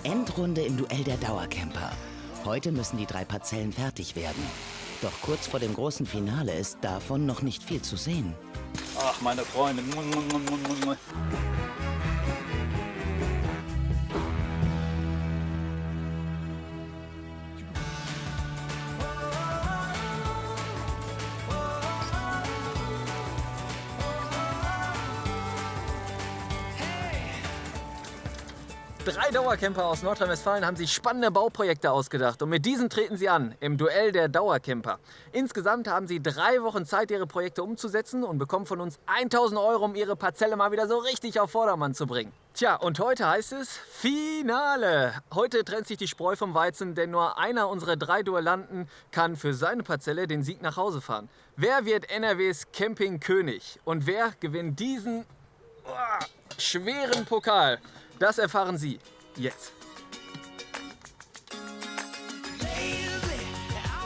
Endrunde im Duell der Dauercamper. Heute müssen die 3 Parzellen fertig werden. Doch kurz vor dem großen Finale ist davon noch nicht viel zu sehen. Ach, meine Freunde. Drei Dauercamper aus Nordrhein-Westfalen haben sich spannende Bauprojekte ausgedacht und mit diesen treten sie an, im Duell der Dauercamper. Insgesamt haben sie 3 Wochen Zeit, ihre Projekte umzusetzen und bekommen von uns 1.000 €, um ihre Parzelle mal wieder so richtig auf Vordermann zu bringen. Tja, und heute heißt es Finale. Heute trennt sich die Spreu vom Weizen, denn nur einer unserer 3 Duellanten kann für seine Parzelle den Sieg nach Hause fahren. Wer wird NRWs Campingkönig? Und wer gewinnt diesen schweren Pokal? Das erfahren Sie jetzt.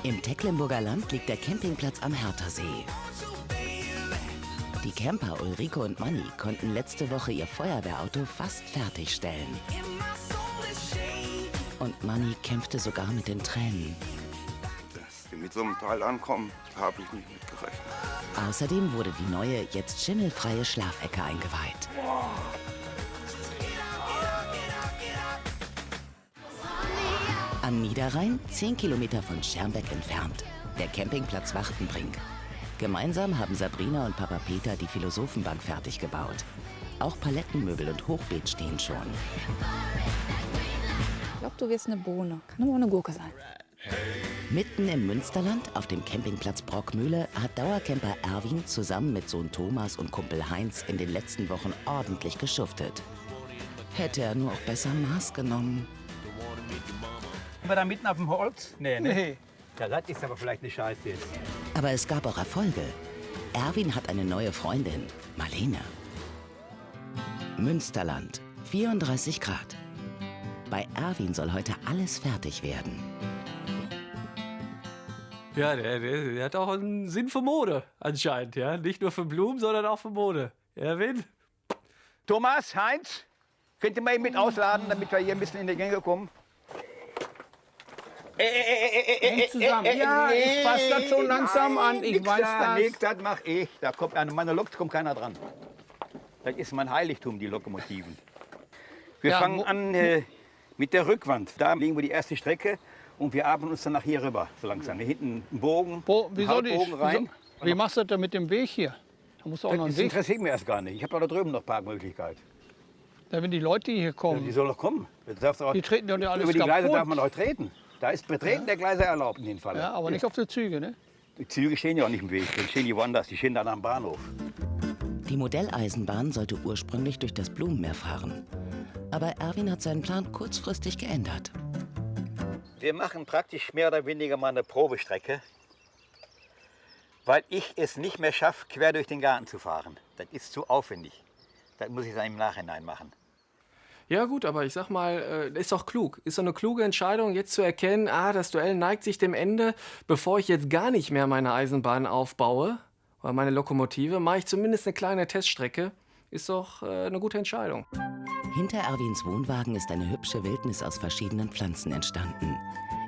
Im Tecklenburger Land liegt der Campingplatz am Herthasee. Die Camper Ulrike und Manni konnten letzte Woche ihr Feuerwehrauto fast fertigstellen. Und Manni kämpfte sogar mit den Tränen. Dass wir mit so einem Teil ankommen, habe ich nicht mitgerechnet. Außerdem wurde die neue, jetzt schimmelfreie Schlafecke eingeweiht. Am Niederrhein, 10 Kilometer von Schermbeck entfernt, der Campingplatz Wachtenbrink. Gemeinsam haben Sabrina und Papa Peter die Philosophenbank fertig gebaut. Auch Palettenmöbel und Hochbeet stehen schon. Ich glaube, du wirst eine Bohne. Kann aber auch eine Gurke sein. Mitten im Münsterland, auf dem Campingplatz Brockmühle, hat Dauercamper Erwin zusammen mit Sohn Thomas und Kumpel Heinz in den letzten Wochen ordentlich geschuftet. Hätte er nur auch besser Maß genommen. Sind wir da mitten auf dem Holz? Nee. Ja, das ist aber vielleicht eine Scheiße jetzt. Aber es gab auch Erfolge. Erwin hat eine neue Freundin, Marlene. Münsterland, 34 Grad. Bei Erwin soll heute alles fertig werden. Ja, der hat auch einen Sinn für Mode anscheinend. Ja? Nicht nur für Blumen, sondern auch für Mode. Erwin? Thomas, Heinz, könnt ihr mal eben mit ausladen, damit wir hier ein bisschen in die Gänge kommen? Zusammen. Ja, ich fasse das schon langsam an. Ich weiß das. Nix, das mach ich. Da kommt an meine Lok kommt keiner dran. Das ist mein Heiligtum, die Lokomotiven. Wir fangen an mit der Rückwand. Da legen wir die erste Strecke und wir arbeiten uns dann nach hier rüber, so langsam. Hier hinten einen Bogen, rein. Wie machst du das mit dem Weg hier? Da musst du auch noch einen Das Weg. interessiert mich erst gar nicht. Ich habe da drüben noch Parkmöglichkeit. Da, wenn die Leute hier Ja, kommen, die sollen doch kommen. die treten doch nicht alles Über die Gleise kaputt. darf man doch treten. Da ist Betreten der Gleise erlaubt in dem Fall. Ja, aber nicht auf die Züge, ne? Die Züge stehen ja auch nicht im Weg, die stehen die woanders, die stehen dann am Bahnhof. Die Modelleisenbahn sollte ursprünglich durch das Blumenmeer fahren. Aber Erwin hat seinen Plan kurzfristig geändert. Wir machen praktisch mehr oder weniger mal eine Probestrecke, weil ich es nicht mehr schaffe, quer durch den Garten zu fahren. Das ist zu aufwendig. Das muss ich dann im Nachhinein machen. Ja gut, aber ich sag mal, ist doch klug. Ist doch eine kluge Entscheidung, jetzt zu erkennen, das Duell neigt sich dem Ende. Bevor ich jetzt gar nicht mehr meine Eisenbahn aufbaue, oder meine Lokomotive, mache ich zumindest eine kleine Teststrecke. Ist doch eine gute Entscheidung. Hinter Erwins Wohnwagen ist eine hübsche Wildnis aus verschiedenen Pflanzen entstanden.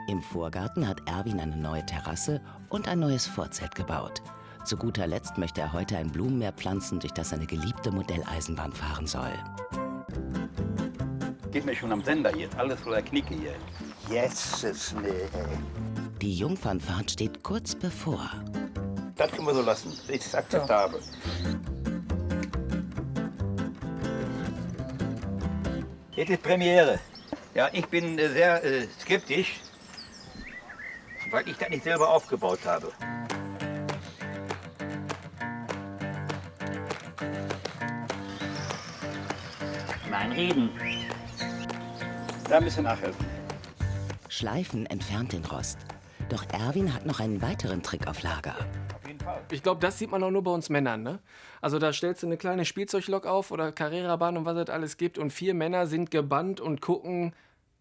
Im Vorgarten hat Erwin eine neue Terrasse und ein neues Vorzelt gebaut. Zu guter Letzt möchte er heute ein Blumenmeer pflanzen, durch das seine geliebte Modelleisenbahn fahren soll. Geht mir schon am Sender hier, alles voller Knicke hier. Yes, nee. Die Jungfernfahrt steht kurz bevor. Das können wir so lassen, das ist akzeptabel. Jetzt ist Premiere. Ja, ich bin sehr skeptisch, weil ich das nicht selber aufgebaut habe. Mein Reden. Da müssen wir nachhelfen. Schleifen entfernt den Rost. Doch Erwin hat noch einen weiteren Trick auf Lager. Auf jeden Fall. Ich glaube, das sieht man auch nur bei uns Männern, ne? Also da stellst du eine kleine Spielzeuglok auf oder Carrera-Bahn und was es alles gibt und 4 Männer sind gebannt und gucken,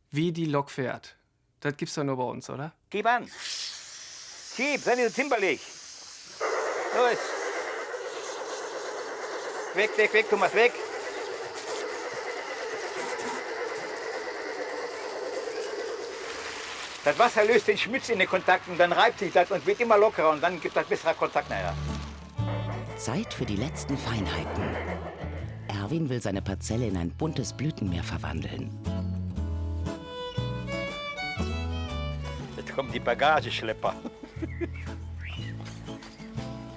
wie die Lok fährt. Das gibt's doch nur bei uns, oder? Gib an. Schieb, sei nicht so zimperlich. Los. Weg, Thomas, weg. Das Wasser löst den Schmutz in den Kontakten, dann reibt sich das und wird immer lockerer und dann gibt das besserer Kontakt nachher. Zeit für die letzten Feinheiten. Erwin will seine Parzelle in ein buntes Blütenmeer verwandeln. Jetzt kommen die Bagageschlepper.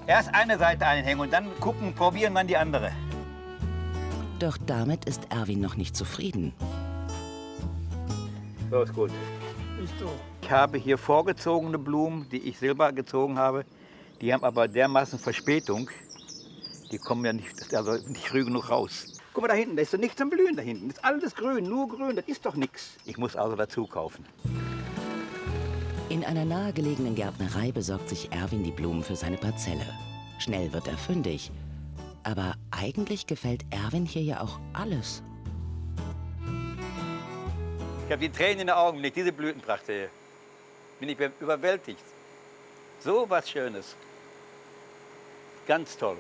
Erst eine Seite einhängen und dann gucken, probieren, dann die andere. Doch damit ist Erwin noch nicht zufrieden. So ist gut. Ich habe hier vorgezogene Blumen, die ich selber gezogen habe. Die haben aber dermaßen Verspätung. Die kommen ja nicht, also nicht früh genug raus. Guck mal da hinten, da ist doch nichts am Blühen da hinten. Das ist alles grün, nur grün, das ist doch nichts. Ich muss also dazu kaufen. In einer nahegelegenen Gärtnerei besorgt sich Erwin die Blumen für seine Parzelle. Schnell wird er fündig. Aber eigentlich gefällt Erwin hier ja auch alles. Ich habe die Tränen in den Augen, wenn ich diese Blütenpracht sehe. Bin ich überwältigt. So was Schönes. Ganz toll.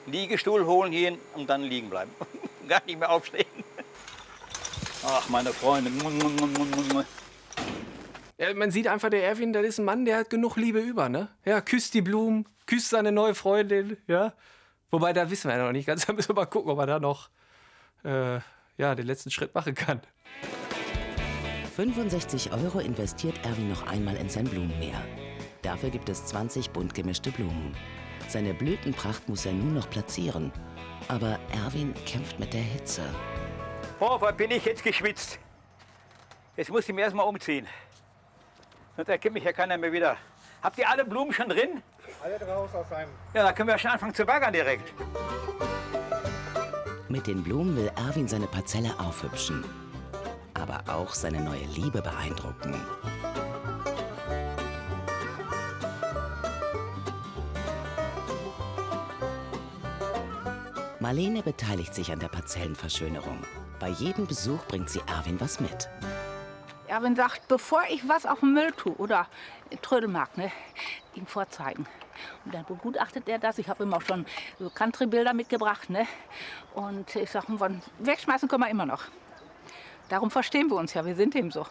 Liegestuhl holen gehen und dann liegen bleiben. Gar nicht mehr aufstehen. Ach, meine Freunde. Ja, man sieht einfach, der Erwin, das ist ein Mann, der hat genug Liebe über, ne? Ja, küsst die Blumen, küsst seine neue Freundin, ja. Wobei, da wissen wir ja noch nicht ganz. Da müssen wir mal gucken, ob er da noch den letzten Schritt machen kann. 65 € investiert Erwin noch einmal in sein Blumenmeer. Dafür gibt es 20 bunt gemischte Blumen. Seine Blütenpracht muss er nun noch platzieren. Aber Erwin kämpft mit der Hitze. Oh, was bin ich jetzt geschwitzt. Jetzt muss ich mir erst mal umziehen. Sonst erkennt mich ja keiner mehr wieder. Habt ihr alle Blumen schon drin? Alle draus aus einem. Ja, da können wir schon anfangen zu baggern direkt. Mit den Blumen will Erwin seine Parzelle aufhübschen. Aber auch seine neue Liebe beeindrucken. Marlene beteiligt sich an der Parzellenverschönerung. Bei jedem Besuch bringt sie Erwin was mit. Erwin sagt, bevor ich was auf den Müll tue oder Trödelmarkt, ne, ihm vorzeigen. Und dann begutachtet er das. Ich habe ihm auch schon so Country-Bilder mitgebracht. Ne? Und ich sage, wegschmeißen können wir immer noch. Darum verstehen wir uns ja, wir sind ihm so.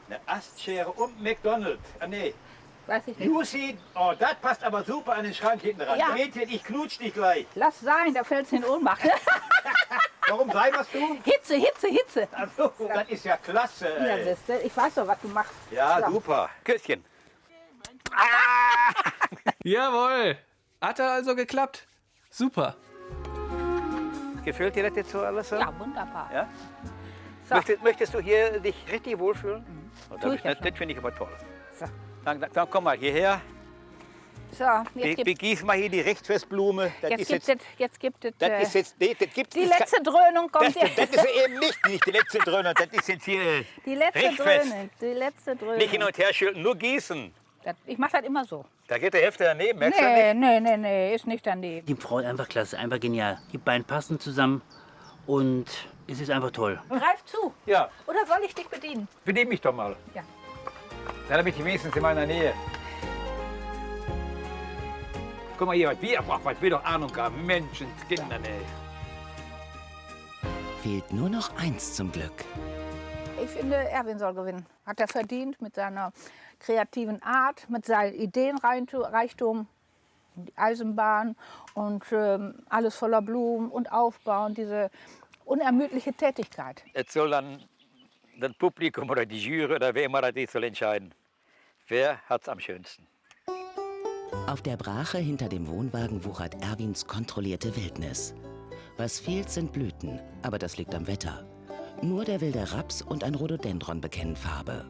Eine Astschere und McDonald's. Ah, nee. Weiß ich nicht. Lucy, oh, das passt aber super an den Schrank hinten ran. Ja. Mädchen, ich knutsch dich gleich. Lass sein, da fällt's in Ohnmacht. Warum sei was du? Hitze, Hitze, Hitze. Also, das ist ja klasse. Ja, Ey. siehste, ich weiß doch, was du machst. Ja, Ja. super. Küsschen. Jawohl. Hat also geklappt. Super. Gefällt dir das jetzt so alles so? Ja, wunderbar. Ja? So. Möchtest du hier dich richtig wohlfühlen? Oh, Tu ich ja das schon. finde ich aber toll. So. Dann komm mal hierher. So, jetzt Begieß mal hier die Rechtsfestblume. Das ist gibt es, das ist jetzt, nee, das gibt's die ist letzte Dröhnung kommt das ist eben nicht die letzte Dröhnung. Das ist jetzt hier Die letzte Richtfest. Dröhnung, die letzte Dröhnung. Nicht hin und her schütteln, nur gießen. Ich mache das immer so. Da geht der Hälfte daneben, merkst du nicht? Nee, ist nicht daneben. Die Frau ist einfach klasse, einfach genial. Die beiden passen zusammen und es ist einfach toll. Greif zu. Ja, Oder soll ich dich bedienen? bediene mich doch mal. Ja. Dann bin ich wenigstens in meiner Nähe. Guck mal hier, was wir doch Ahnung haben. Menschenskinder, ey. Fehlt nur noch eins zum Glück. Ich finde, Erwin soll gewinnen. Hat er verdient mit seiner kreativen Art, mit seinem Ideenreichtum, die Eisenbahn und alles voller Blumen und Aufbau und diese unermüdliche Tätigkeit. Jetzt soll dann das Publikum oder die Jury oder wer immer das ist, soll entscheiden. Wer hat's am schönsten? Auf der Brache hinter dem Wohnwagen wuchert Erwins kontrollierte Wildnis. Was fehlt, sind Blüten, aber das liegt am Wetter. Nur der wilde Raps und ein Rhododendron bekennen Farbe.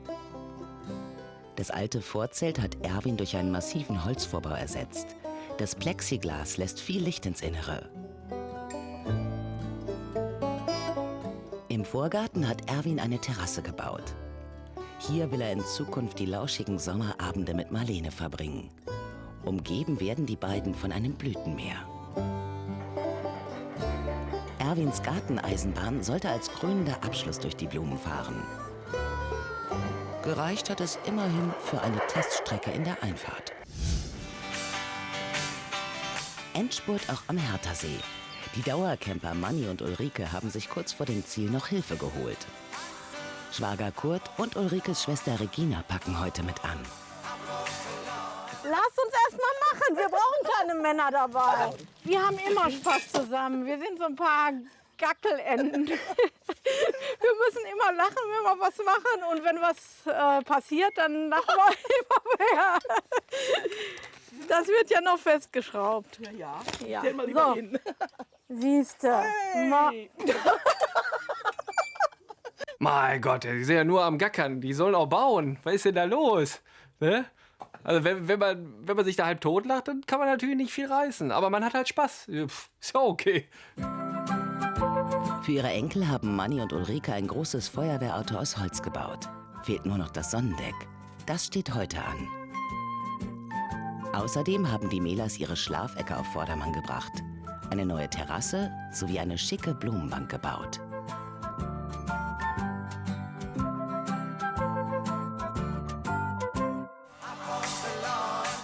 Das alte Vorzelt hat Erwin durch einen massiven Holzvorbau ersetzt. Das Plexiglas lässt viel Licht ins Innere. Im Vorgarten hat Erwin eine Terrasse gebaut. Hier will er in Zukunft die lauschigen Sommerabende mit Marlene verbringen. Umgeben werden die beiden von einem Blütenmeer. Erwins Garteneisenbahn sollte als krönender Abschluss durch die Blumen fahren. Gereicht hat es immerhin für eine Teststrecke in der Einfahrt. Endspurt auch am Herthasee. Die Dauercamper Manni und Ulrike haben sich kurz vor dem Ziel noch Hilfe geholt. Schwager Kurt und Ulrikes Schwester Regina packen heute mit an. Lass uns erst mal machen. Wir brauchen keine Männer dabei. Wir haben immer Spaß zusammen. Wir sind so ein paar Gackelenten. Wir müssen immer lachen, wenn wir was machen. Und wenn was passiert, dann lachen wir immer mehr. Das wird ja noch festgeschraubt. Ja. Ja. Mal lieber hin. Siehste. Hey. Mein Gott, die sind ja nur am Gackern. Die sollen auch bauen. Was ist denn da los? Ne? Also wenn man sich da halb tot lacht, dann kann man natürlich nicht viel reißen. Aber man hat halt Spaß. Ist ja okay. Für ihre Enkel haben Manni und Ulrike ein großes Feuerwehrauto aus Holz gebaut. Fehlt nur noch das Sonnendeck. Das steht heute an. Außerdem haben die Mehlers ihre Schlafecke auf Vordermann gebracht. Eine neue Terrasse sowie eine schicke Blumenbank gebaut.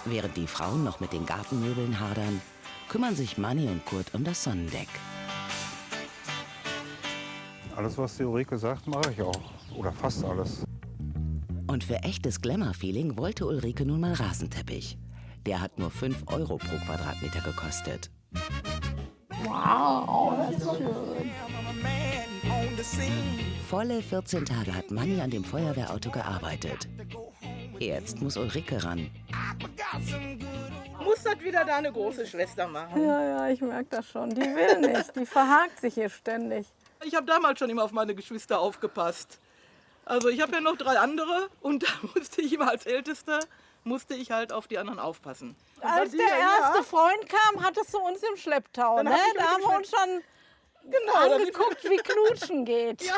Während die Frauen noch mit den Gartenmöbeln hadern, kümmern sich Manni und Kurt um das Sonnendeck. Alles, was die Ulrike sagt, mache ich auch. Oder fast alles. Und für echtes Glamour-Feeling wollte Ulrike nun mal Rasenteppich. Der hat nur 5 € pro Quadratmeter gekostet. Wow, das ist schön. Volle 14 Tage hat Manni an dem Feuerwehrauto gearbeitet. Jetzt muss Ulrike ran. Muss das wieder deine große Schwester machen? Ja, ich merke das schon. Die will nicht. Die verhakt sich hier ständig. Ich habe damals schon immer auf meine Geschwister aufgepasst. Also ich habe ja noch 3 andere und da musste ich immer als Älteste, halt auf die anderen aufpassen. Und Als der erste Freund kam, hattest du uns im Schlepptau. Ne? Da haben wir uns schon angeguckt, wie Knutschen geht. Ja.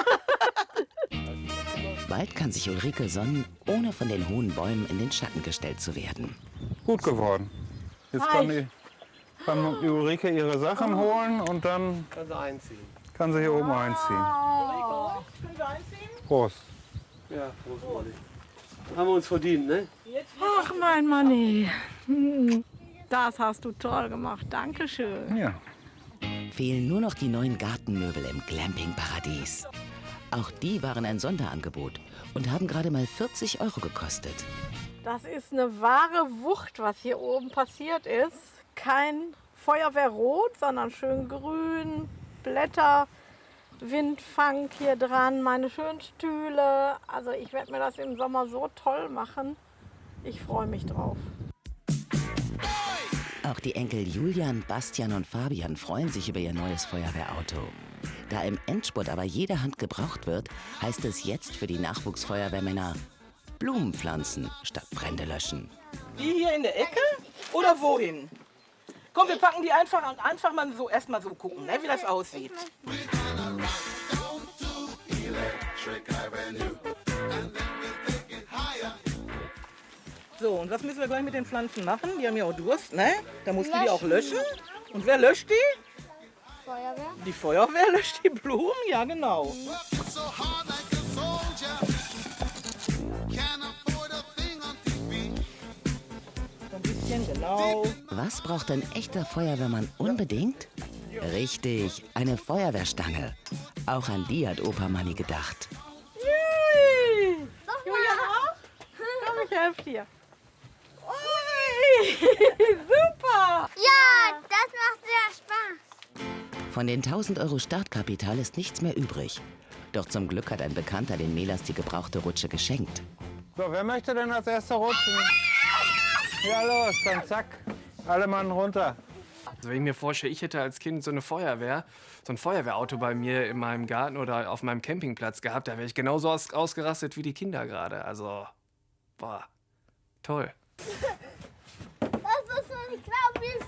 Bald kann sich Ulrike sonnen, ohne von den hohen Bäumen in den Schatten gestellt zu werden. Gut geworden. Jetzt kann die Ulrike ihre Sachen holen und dann kann sie hier oben einziehen. Können wir einziehen? Prost. Ja, Prost, Manni. Haben wir uns verdient, ne? Ach, mein Manni. Das hast du toll gemacht. Dankeschön. Ja. Fehlen nur noch die neuen Gartenmöbel im Glamping-Paradies. Auch die waren ein Sonderangebot und haben gerade mal 40 € gekostet. Das ist eine wahre Wucht, was hier oben passiert ist. Kein Feuerwehrrot, sondern schön grün, Blätter, Windfang hier dran, meine schönen Stühle. Also ich werde mir das im Sommer so toll machen. Ich freue mich drauf. Auch die Enkel Julian, Bastian und Fabian freuen sich über ihr neues Feuerwehrauto. Da im Endspurt aber jede Hand gebraucht wird, heißt es jetzt für die Nachwuchsfeuerwehrmänner Blumen pflanzen statt Brände löschen. Die hier in der Ecke oder wohin? Komm, wir packen die einfach mal so erstmal so gucken, ne, wie das aussieht. So, und was müssen wir gleich mit den Pflanzen machen? Die haben ja auch Durst, ne? Da musst du die auch löschen. Und wer löscht die? Feuerwehr. Die Feuerwehr löscht die Blumen, ja genau. Ein bisschen, genau. Was braucht ein echter Feuerwehrmann unbedingt? Richtig, eine Feuerwehrstange. Auch an die hat Opa Manni gedacht. Julian auch? Komm, ich helfe dir. Ui, super! Ja, das macht sehr Spaß. Von den 1.000 € Startkapital ist nichts mehr übrig. Doch zum Glück hat ein Bekannter den Mehlers die gebrauchte Rutsche geschenkt. So, wer möchte denn als erster rutschen? Ja, los, dann zack. Alle Mann runter. Also wenn ich mir vorstelle, ich hätte als Kind so ein Feuerwehrauto bei mir in meinem Garten oder auf meinem Campingplatz gehabt, da wäre ich genauso ausgerastet wie die Kinder gerade. Also, boah, toll. Das ist so nicht klar, wie es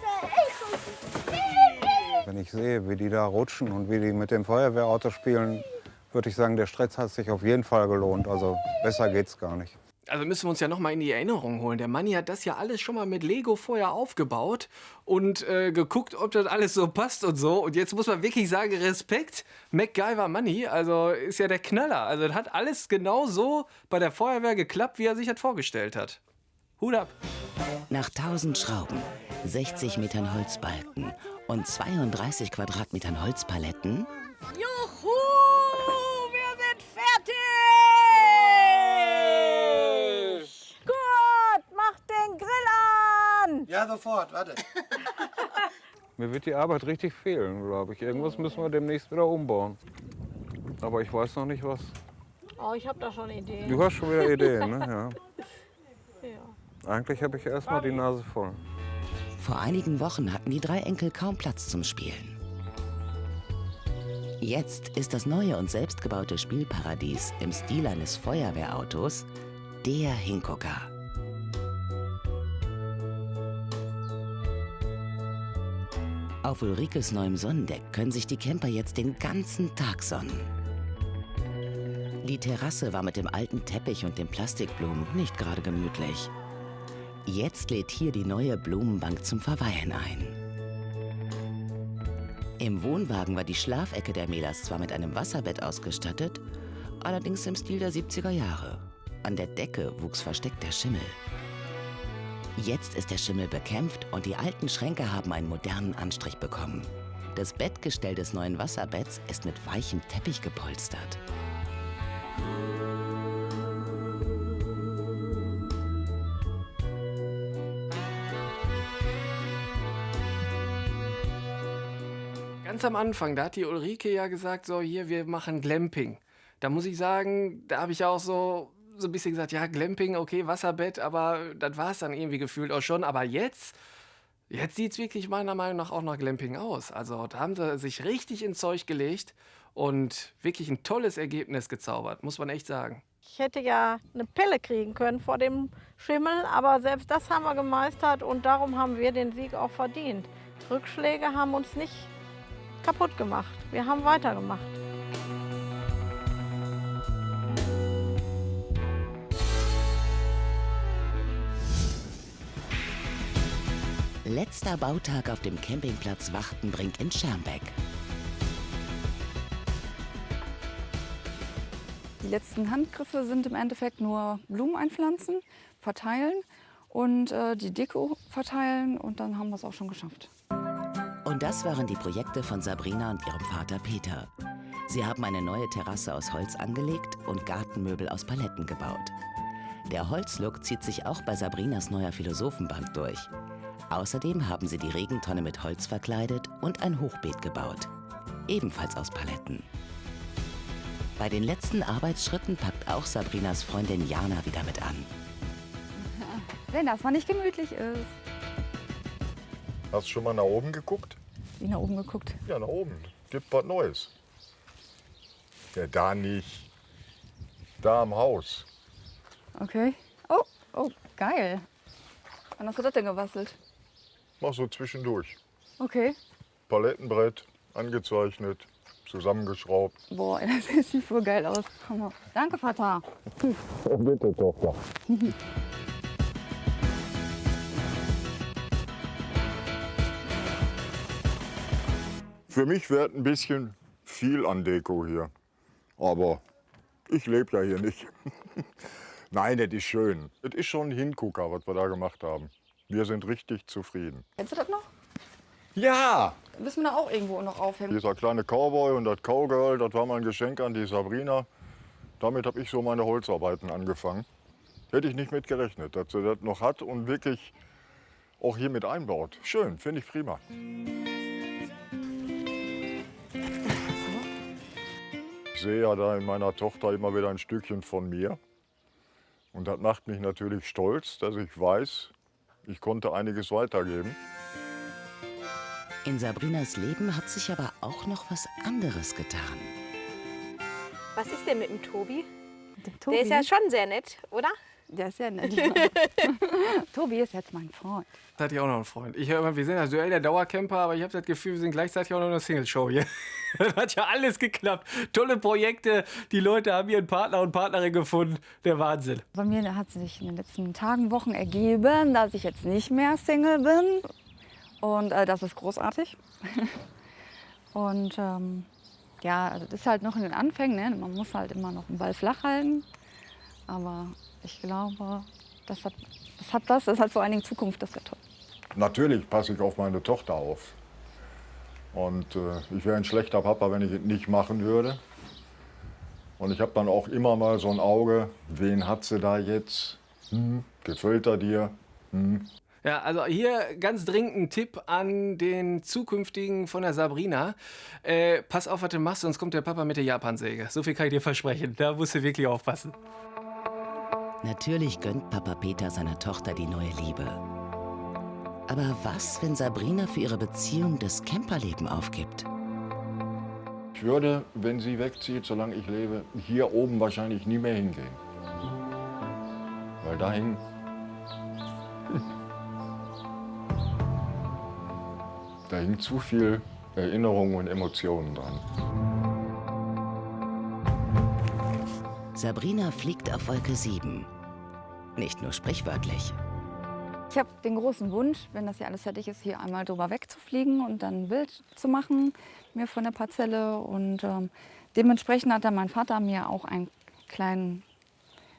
Wenn ich sehe, wie die da rutschen und wie die mit dem Feuerwehrauto spielen, würde ich sagen, der Stress hat sich auf jeden Fall gelohnt. Also besser geht's gar nicht. Also müssen wir uns ja noch mal in die Erinnerung holen. Der Manni hat das ja alles schon mal mit Lego vorher aufgebaut und geguckt, ob das alles so passt und so. Und jetzt muss man wirklich sagen, Respekt, MacGyver Manni, also ist ja der Knaller. Also das hat alles genau so bei der Feuerwehr geklappt, wie er sich das vorgestellt hat. Hut ab. Nach 1000 Schrauben, 60 Metern Holzbalken und 32 Quadratmetern Holzpaletten Juhu, wir sind fertig! Gut, mach den Grill an! Ja, sofort, warte. Mir wird die Arbeit richtig fehlen, glaube ich. Irgendwas müssen wir demnächst wieder umbauen. Aber ich weiß noch nicht was. Oh, ich habe da schon Ideen. Du hast schon wieder Ideen, ne? Ja. Ja. Eigentlich habe ich erst mal die Nase voll. Vor einigen Wochen hatten die 3 Enkel kaum Platz zum Spielen. Jetzt ist das neue und selbstgebaute Spielparadies im Stil eines Feuerwehrautos der Hingucker. Auf Ulrikes neuem Sonnendeck können sich die Camper jetzt den ganzen Tag sonnen. Die Terrasse war mit dem alten Teppich und den Plastikblumen nicht gerade gemütlich. Jetzt lädt hier die neue Blumenbank zum Verweilen ein. Im Wohnwagen war die Schlafecke der Mählers zwar mit einem Wasserbett ausgestattet, allerdings im Stil der 70er Jahre. An der Decke wuchs versteckt der Schimmel. Jetzt ist der Schimmel bekämpft und die alten Schränke haben einen modernen Anstrich bekommen. Das Bettgestell des neuen Wasserbetts ist mit weichem Teppich gepolstert. Ganz am Anfang, da hat die Ulrike ja gesagt, so hier, wir machen Glamping. Da muss ich sagen, da habe ich auch so ein bisschen gesagt, ja, Glamping, okay, Wasserbett, aber das war es dann irgendwie gefühlt auch schon. Aber jetzt sieht es wirklich meiner Meinung nach auch nach Glamping aus. Also da haben sie sich richtig ins Zeug gelegt und wirklich ein tolles Ergebnis gezaubert, muss man echt sagen. Ich hätte ja eine Pelle kriegen können vor dem Schimmel, aber selbst das haben wir gemeistert und darum haben wir den Sieg auch verdient. Rückschläge haben uns nicht kaputt gemacht. Wir haben weitergemacht. Letzter Bautag auf dem Campingplatz Wachtenbrink in Schermbeck. Die letzten Handgriffe sind im Endeffekt nur Blumen einpflanzen, verteilen und die Deko verteilen und dann haben wir es auch schon geschafft. Und das waren die Projekte von Sabrina und ihrem Vater Peter. Sie haben eine neue Terrasse aus Holz angelegt und Gartenmöbel aus Paletten gebaut. Der Holzlook zieht sich auch bei Sabrinas neuer Philosophenbank durch. Außerdem haben sie die Regentonne mit Holz verkleidet und ein Hochbeet gebaut. Ebenfalls aus Paletten. Bei den letzten Arbeitsschritten packt auch Sabrinas Freundin Jana wieder mit an. Wenn das mal nicht gemütlich ist. Hast du schon mal nach oben geguckt? Wie nach oben geguckt? Ja, nach oben. Gibt was Neues. Ja, da nicht. Da am Haus. Okay. Oh, geil. Wann hast du das denn gebastelt? Mach so zwischendurch. Okay. Palettenbrett, angezeichnet, zusammengeschraubt. Boah, das sieht voll geil aus. Hammer. Danke, Vater. Oh, bitte, Tochter. Für mich wird ein bisschen viel an Deko hier. Aber ich lebe ja hier nicht. Nein, das ist schön. Das ist schon ein Hingucker, was wir da gemacht haben. Wir sind richtig zufrieden. Kennst du das noch? Ja! Müssen wir da auch irgendwo noch aufhängen? Dieser kleine Cowboy und das Cowgirl, das war mein Geschenk an die Sabrina. Damit habe ich so meine Holzarbeiten angefangen. Hätte ich nicht mit gerechnet, dass sie das noch hat und wirklich auch hier mit einbaut. Schön, finde ich prima. Ich sehe ja da in meiner Tochter immer wieder ein Stückchen von mir. Und das macht mich natürlich stolz, dass ich weiß, ich konnte einiges weitergeben. In Sabrinas Leben hat sich aber auch noch was anderes getan. Was ist denn mit dem Tobi? Tobi? Der ist ja schon sehr nett, oder? Der ist sehr nett. Ja. Tobi ist jetzt mein Freund. Da hatte ich auch noch einen Freund. Ich höre immer, wir sind das Duell der Dauercamper, aber ich habe das Gefühl, wir sind gleichzeitig auch noch eine Single-Show hier. Das hat ja alles geklappt. Tolle Projekte, die Leute haben ihren Partner und Partnerin gefunden. Der Wahnsinn. Bei mir hat sich in den letzten Tagen, Wochen ergeben, dass ich jetzt nicht mehr Single bin. Und das ist großartig. Und ja, also das ist halt noch in den Anfängen. Ne? Man muss halt immer noch den Ball flach halten. Aber ich glaube, das hat vor allen Dingen Zukunft, das wird toll. Natürlich passe ich auf meine Tochter auf. Und ich wäre ein schlechter Papa, wenn ich es nicht machen würde. Und ich habe dann auch immer mal so ein Auge, wen hat sie da jetzt? Gefällt er dir? Ja, also hier ganz dringend ein Tipp an den zukünftigen von der Sabrina. Pass auf, was du machst, sonst kommt der Papa mit der Japansäge. So viel kann ich dir versprechen. Da musst du wirklich aufpassen. Natürlich gönnt Papa Peter seiner Tochter die neue Liebe. Aber was, wenn Sabrina für ihre Beziehung das Camperleben aufgibt? Ich würde, wenn sie wegzieht, solange ich lebe, hier oben wahrscheinlich nie mehr hingehen. Weil dahin... Da hängt zu viel Erinnerungen und Emotionen dran. Sabrina fliegt auf Wolke 7. Nicht nur sprichwörtlich. Ich habe den großen Wunsch, wenn das hier alles fertig ist, hier einmal drüber wegzufliegen und dann ein Bild zu machen, mir von der Parzelle. Und dementsprechend hat dann mein Vater mir auch einen kleinen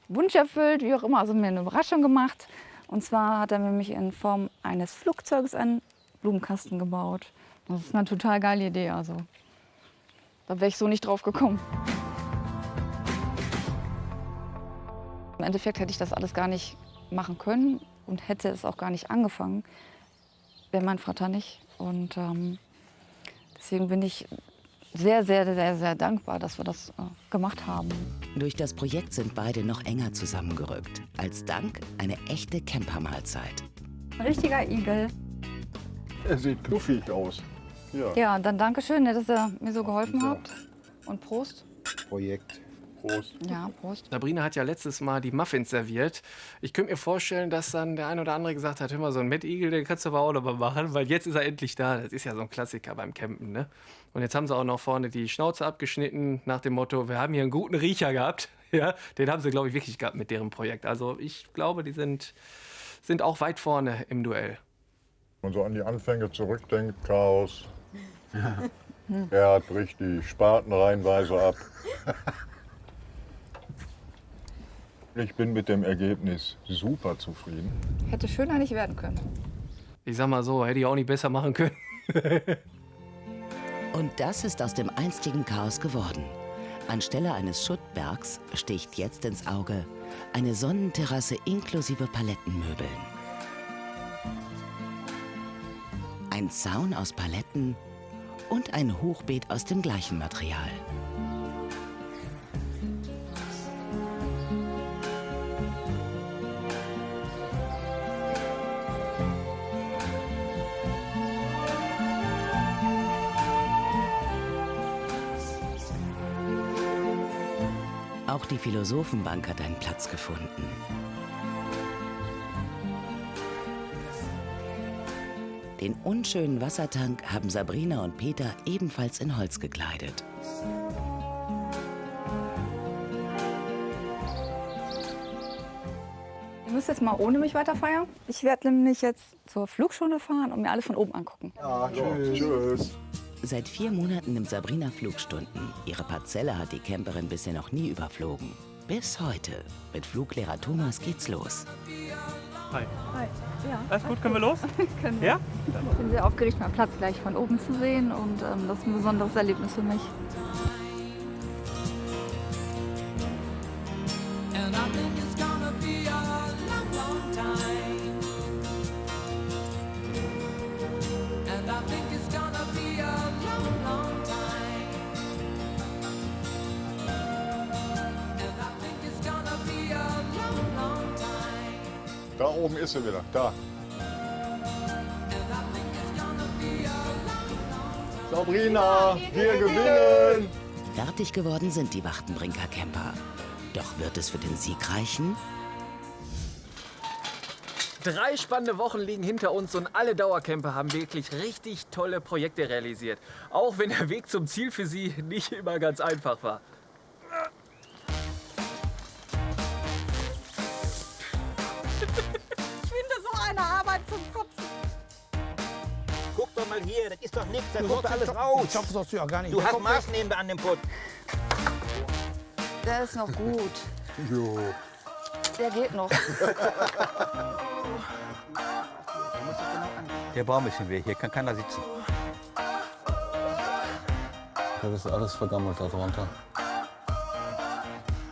Wunsch erfüllt, wie auch immer, also mir eine Überraschung gemacht. Und zwar hat er mir mich in Form eines Flugzeuges einen Blumenkasten gebaut. Das ist eine total geile Idee, also da wäre ich so nicht drauf gekommen. Im Endeffekt hätte ich das alles gar nicht machen können und hätte es auch gar nicht angefangen, wäre mein Vater nicht. Und deswegen bin ich sehr, sehr, sehr, sehr dankbar, dass wir das gemacht haben. Durch das Projekt sind beide noch enger zusammengerückt. Als Dank eine echte Campermahlzeit. Ein richtiger Igel. Er sieht knuffig aus. Ja, dann danke schön, dass ihr mir so geholfen habt. Und Prost. Projekt. Prost. Ja, Prost. Sabrina hat ja letztes Mal die Muffins serviert. Ich könnte mir vorstellen, dass dann der ein oder andere gesagt hat, hör mal, so ein Mettigel, den kannst du aber auch noch mal machen, weil jetzt ist er endlich da. Das ist ja so ein Klassiker beim Campen, ne? Und jetzt haben sie auch noch vorne die Schnauze abgeschnitten nach dem Motto, wir haben hier einen guten Riecher gehabt. Ja, den haben sie, glaube ich, wirklich gehabt mit deren Projekt. Also ich glaube, die sind auch weit vorne im Duell. Wenn man so an die Anfänge zurückdenkt, Chaos. Er bricht die Spaten reihenweise ab. Ich bin mit dem Ergebnis super zufrieden. Hätte schöner nicht werden können. Ich sag mal so, hätte ich auch nicht besser machen können. Und das ist aus dem einstigen Chaos geworden. Anstelle eines Schuttbergs sticht jetzt ins Auge eine Sonnenterrasse inklusive Palettenmöbeln. Ein Zaun aus Paletten und ein Hochbeet aus dem gleichen Material. Auch die Philosophenbank hat einen Platz gefunden. Den unschönen Wassertank haben Sabrina und Peter ebenfalls in Holz gekleidet. Ihr müsst jetzt mal ohne mich weiter feiern. Ich werde nämlich jetzt zur Flugschule fahren und mir alles von oben angucken. Ja, tschüss. Seit 4 Monaten nimmt Sabrina Flugstunden. Ihre Parzelle hat die Camperin bisher noch nie überflogen. Bis heute. Mit Fluglehrer Thomas geht's los. Hi. Hi. Ja, Alles gut, können wir los? Können wir. Ja? Ich bin sehr aufgeregt, meinen Platz gleich von oben zu sehen und das ist ein besonderes Erlebnis für mich. Da oben ist sie wieder, da. Sabrina, wir gewinnen! Fertig geworden sind die Wachtenbrinker Camper. Doch wird es für den Sieg reichen? 3 spannende Wochen liegen hinter uns und alle Dauercamper haben wirklich richtig tolle Projekte realisiert. Auch wenn der Weg zum Ziel für sie nicht immer ganz einfach war. Ich finde so eine Arbeit zum Kotzen. Guck doch mal hier, das ist doch nichts, da kommt alles raus. Zopf sollst du ja gar nicht. Du hast Maßnehmen an dem Pott. Der ist noch gut. Jo. Der geht noch. Da muss ich genau an. Der Baum ist im Weg, hier kann keiner sitzen. Das ist alles vergammelt darunter.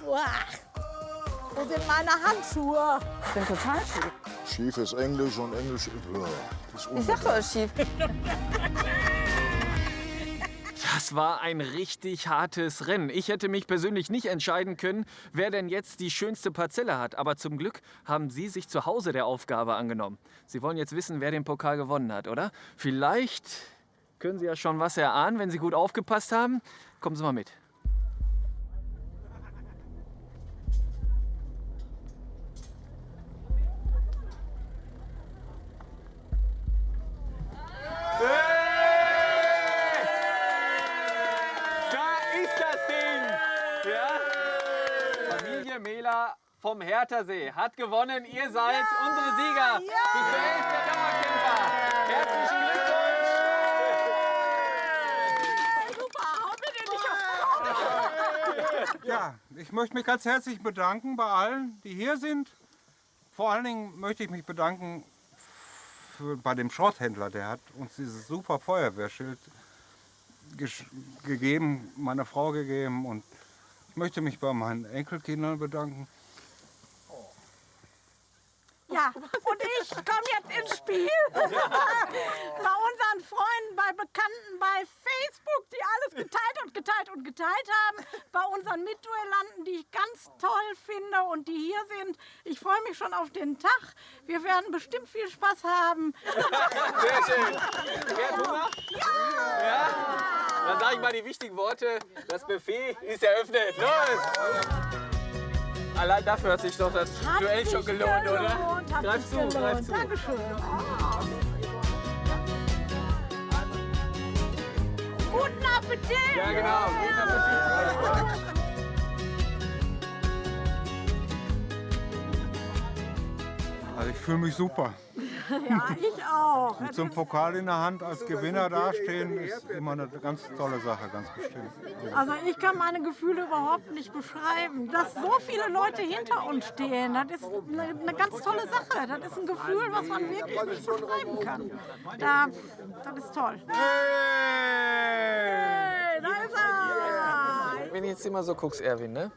Wo sind meine Handschuhe? Ich bin total schief. Schief ist Englisch und Englisch ist Ich sag doch, schief. Das war ein richtig hartes Rennen. Ich hätte mich persönlich nicht entscheiden können, wer denn jetzt die schönste Parzelle hat. Aber zum Glück haben Sie sich zu Hause der Aufgabe angenommen. Sie wollen jetzt wissen, wer den Pokal gewonnen hat, oder? Vielleicht können Sie ja schon was erahnen, wenn Sie gut aufgepasst haben. Kommen Sie mal mit. Mehler vom Herthasee hat gewonnen. Ihr seid unsere Sieger. Das Duell der Dauercamper. Herzlichen Glückwunsch. Super, hau mir den nicht aufs Kopf. Ja, ich möchte mich ganz herzlich bedanken bei allen, die hier sind. Vor allen Dingen möchte ich mich bedanken bei dem Schrotthändler. Der hat uns dieses super Feuerwehrschild gegeben, meiner Frau gegeben. Und ich möchte mich bei meinen Enkelkindern bedanken. Ja, und ich komme jetzt ins Spiel. Bei unseren Freunden, bei Bekannten, bei Facebook, die alles geteilt und geteilt und geteilt haben. Bei unseren Mitduellanten, die ich ganz toll finde und die hier sind. Ich freue mich schon auf den Tag. Wir werden bestimmt viel Spaß haben. Sehr schön. Wer hat Hunger? Ja. Dann sage ich mal die wichtigen Worte. Das Buffet ist eröffnet. Los! Allein dafür hat sich doch das Duell schon gelohnt, oder? Greif zu, greif zu. Dankeschön. Guten Appetit! Ja, genau. Guten Appetit. Also ich fühle mich super. Ja, ich auch. Mit so einem Pokal in der Hand als Gewinner dastehen, ist immer eine ganz tolle Sache, ganz bestimmt. Also ich kann meine Gefühle überhaupt nicht beschreiben. Dass so viele Leute hinter uns stehen, das ist eine ganz tolle Sache. Das ist ein Gefühl, was man wirklich nicht beschreiben kann. Das ist toll. Hey, da ist er! Wenn du jetzt immer so guckst, Erwin, ne?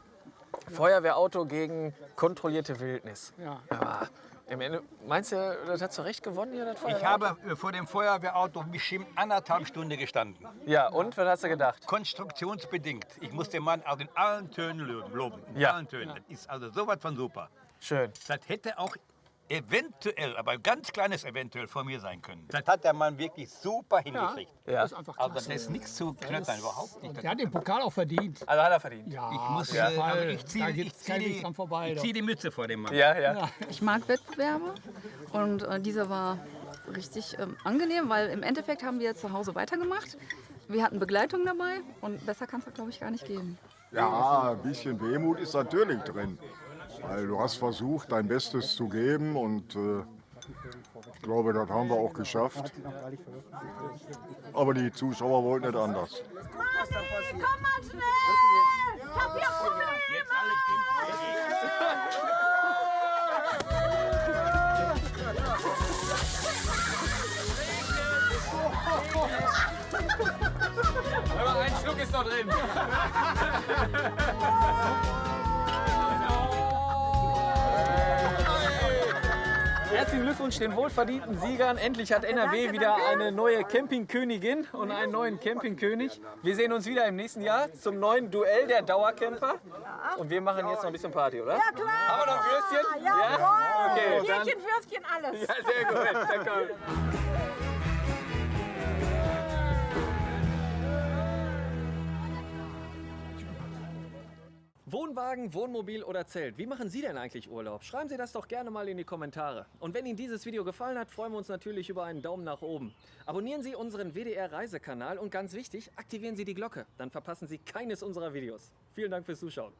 Feuerwehrauto gegen kontrollierte Wildnis. Ja. Aber im Ende, meinst du, das hat zu Recht gewonnen hier, das Feuerwehrauto? Ich habe vor dem Feuerwehrauto bestimmt 1,5 Stunden gestanden. Ja, und? Was hast du gedacht? Konstruktionsbedingt. Ich muss den Mann auch in allen Tönen loben. In allen Tönen. Das ist also sowas von super. Schön. Das hätte auch eventuell, aber ein ganz kleines eventuell von mir sein können. Das hat der Mann wirklich super hingekriegt. Ja. Das ist einfach klasse. Also das ist nichts zu knattern, überhaupt nicht. Der hat den Pokal auch verdient. Also hat er verdient. Ja, Ich muss, aber ich ziehe die Mütze vor dem Mann. Ja. Ich mag Wettbewerbe und dieser war richtig angenehm, weil im Endeffekt haben wir zu Hause weitergemacht. Wir hatten Begleitung dabei und besser kann es, glaube ich, gar nicht gehen. Ja, ein bisschen Wehmut ist natürlich drin. Weil du hast versucht, dein Bestes zu geben und ich glaube, das haben wir auch geschafft. Aber die Zuschauer wollten nicht anders. Komm mal schnell! Ich hab hier Aber ein Schluck ist noch drin. Herzlichen Glückwunsch den wohlverdienten Siegern. Endlich hat NRW wieder eine neue Campingkönigin und einen neuen Campingkönig. Wir sehen uns wieder im nächsten Jahr zum neuen Duell der Dauercamper. Und wir machen jetzt noch ein bisschen Party, oder? Ja, klar. Haben wir noch ein Würstchen? Ja, Okay, dann. Bierchen, Würstchen, alles. Ja, sehr gut. Danke. Wohnwagen, Wohnmobil oder Zelt. Wie machen Sie denn eigentlich Urlaub? Schreiben Sie das doch gerne mal in die Kommentare. Und wenn Ihnen dieses Video gefallen hat, freuen wir uns natürlich über einen Daumen nach oben. Abonnieren Sie unseren WDR-Reisekanal und ganz wichtig, aktivieren Sie die Glocke. Dann verpassen Sie keines unserer Videos. Vielen Dank fürs Zuschauen.